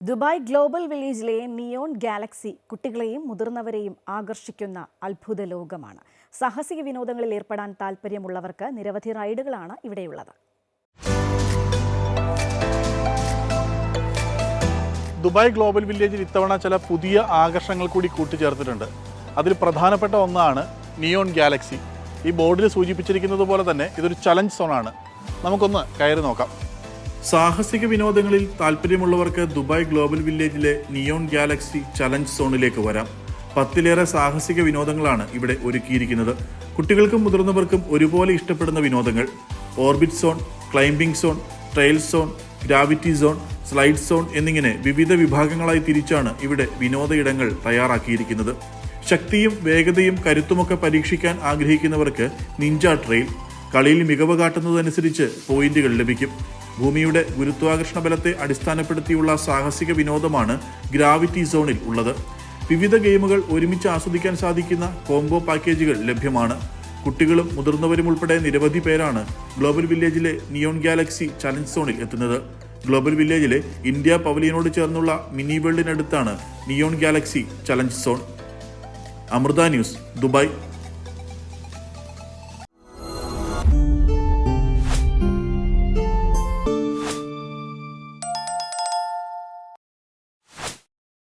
Dubai global വില്ലേജിലെ neon Galaxy കുട്ടികളെയും മുതിർന്നവരെയും ആകർഷിക്കുന്ന അത്ഭുത ലോകമാണ്. സാഹസിക വിനോദങ്ങളിൽ ഏർപ്പെടാൻ താൽപ്പര്യമുള്ളവർക്ക് നിരവധി റൈഡുകളാണ് ഇവിടെയുള്ളത്. ദുബായ് ഗ്ലോബൽ വില്ലേജിൽ ഇത്തവണ ചില പുതിയ ആകർഷണങ്ങൾ കൂടി കൂട്ടിച്ചേർത്തിട്ടുണ്ട്. അതിൽ പ്രധാനപ്പെട്ട ഒന്നാണ് നിയോൺ ഗാലക്സി. ഈ ബോർഡിൽ സൂചിപ്പിച്ചിരിക്കുന്നത് പോലെ തന്നെ ഇതൊരു ചലഞ്ച് സോണാണ്. നമുക്കൊന്ന് കയറി നോക്കാം. സാഹസിക വിനോദങ്ങളിൽ താല്പര്യമുള്ളവർക്ക് ദുബായ് ഗ്ലോബൽ വില്ലേജിലെ നിയോൺ ഗാലക്സി ചലഞ്ച് സോണിലേക്ക് വരാം. 10ലേറെ സാഹസിക വിനോദങ്ങളാണ് ഇവിടെ ഒരുക്കിയിരിക്കുന്നത്. കുട്ടികൾക്കും മുതിർന്നവർക്കും ഒരുപോലെ ഇഷ്ടപ്പെടുന്ന വിനോദങ്ങൾ: orbit zone, climbing zone, trail zone, gravity zone, slide zone എന്നിങ്ങനെ വിവിധ വിഭാഗങ്ങളായി തിരിച്ചാണ് ഇവിടെ വിനോദ ഇടങ്ങൾ തയ്യാറാക്കിയിരിക്കുന്നത്. ശക്തിയും വേഗതയും കരുത്തുമൊക്കെ പരീക്ഷിക്കാൻ ആഗ്രഹിക്കുന്നവർക്ക് നിഞ്ച ട്രെയിൽ. കളിയിൽ മികവ് കാട്ടുന്നതനുസരിച്ച് പോയിന്റുകൾ ലഭിക്കും. ഭൂമിയുടെ ഗുരുത്വാകർഷണ ബലത്തെ അടിസ്ഥാനപ്പെടുത്തിയുള്ള സാഹസിക വിനോദമാണ് ഗ്രാവിറ്റി സോണിൽ ഉള്ളത്. വിവിധ ഗെയിമുകൾ ഒരുമിച്ച് ആസ്വദിക്കാൻ സാധിക്കുന്ന കോംബോ പാക്കേജുകൾ ലഭ്യമാണ്. കുട്ടികളും മുതിർന്നവരും ഉൾപ്പെടെ നിരവധി പേരാണ് ഗ്ലോബൽ വില്ലേജിലെ നിയോൺ ഗാലക്സി ചലഞ്ച് സോണിൽ എത്തുന്നത്. ഗ്ലോബൽ വില്ലേജിലെ ഇന്ത്യ പവലിയനോട് ചേർന്നുള്ള മിനി വേൾഡിനടുത്താണ് neon galaxy challenge zone. Amrita news, Dubai.